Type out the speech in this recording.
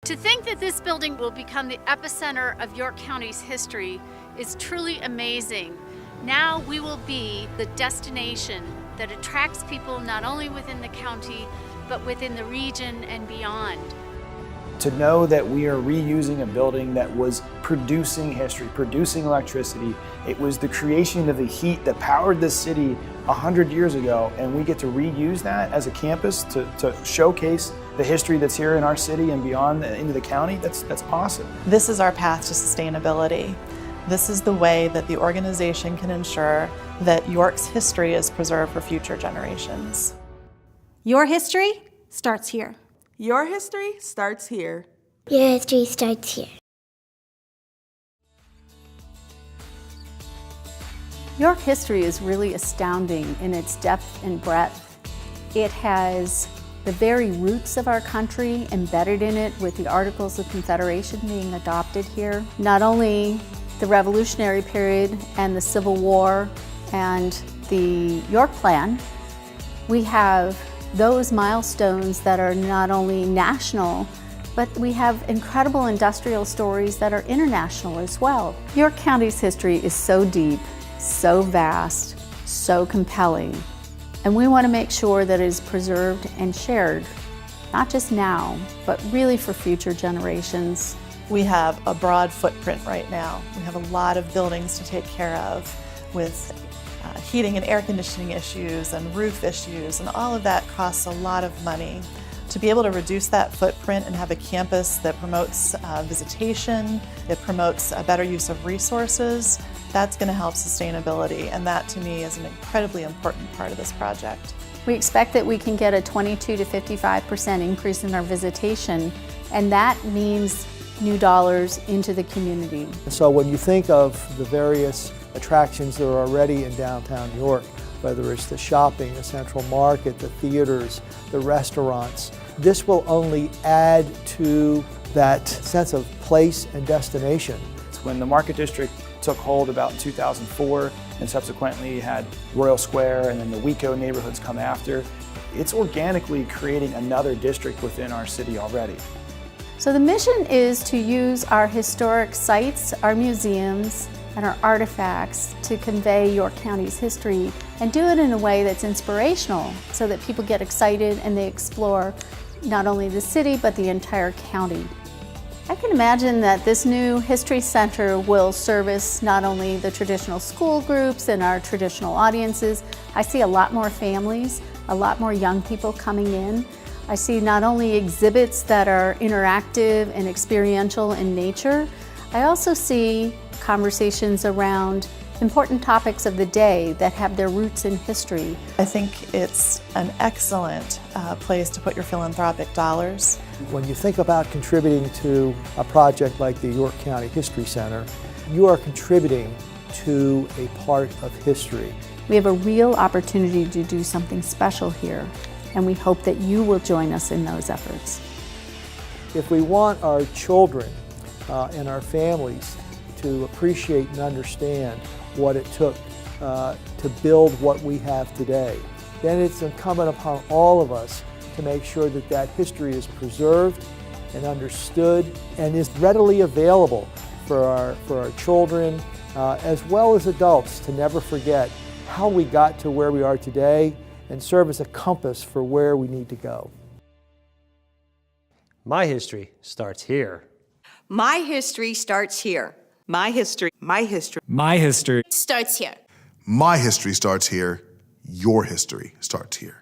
To think that this building will become the epicenter of York County's history is truly amazing. Now we will be the destination that attracts people not only within the county, but within the region and beyond. To know that we are reusing a building that was producing history, producing electricity. It was the creation of the heat that powered this city 100 years ago, and we get to reuse that as a campus to showcase the history that's here in our city and beyond into the county. That's awesome. This is our path to sustainability. This is the way that the organization can ensure that York's history is preserved for future generations. Your history starts here. Your history starts here. Your history starts here. York history is really astounding in its depth and breadth. It has the very roots of our country embedded in it, with the Articles of Confederation being adopted here. Not only the Revolutionary period and the Civil War and the York Plan, we have those milestones that are not only national, but we have incredible industrial stories that are international as well. York County's history is so deep, so vast, so compelling, and we want to make sure that it is preserved and shared, not just now, but really for future generations. We have a broad footprint right now. We have a lot of buildings to take care of with heating and air conditioning issues and roof issues, and all of that costs a lot of money. To be able to reduce that footprint and have a campus that promotes visitation, it promotes a better use of resources, that's going to help sustainability, and that to me is an incredibly important part of this project. We expect that we can get a 22 to 55% increase in our visitation, and that means new dollars into the community. So when you think of the various attractions that are already in downtown York, whether it's the shopping, the Central Market, the theaters, the restaurants, this will only add to that sense of place and destination. When the Market District took hold about 2004 and subsequently had Royal Square and then the WeCo neighborhoods come after, it's organically creating another district within our city already. So the mission is to use our historic sites, our museums, and our artifacts to convey York County's history, and do it in a way that's inspirational so that people get excited and they explore not only the city but the entire county. I can imagine that this new History Center will service not only the traditional school groups and our traditional audiences. I see a lot more families, a lot more young people coming in. I see not only exhibits that are interactive and experiential in nature, I also see conversations around important topics of the day that have their roots in history. I think it's an excellent place to put your philanthropic dollars. When you think about contributing to a project like the York County History Center, you are contributing to a part of history. We have a real opportunity to do something special here, and we hope that you will join us in those efforts. If we want our children and our families to appreciate and understand what it took to build what we have today, then it's incumbent upon all of us to make sure that that history is preserved and understood and is readily available for our children as well as adults, to never forget how we got to where we are today and serve as a compass for where we need to go. My history starts here. My history starts here. My history Starts here. My history starts here. Your history starts here.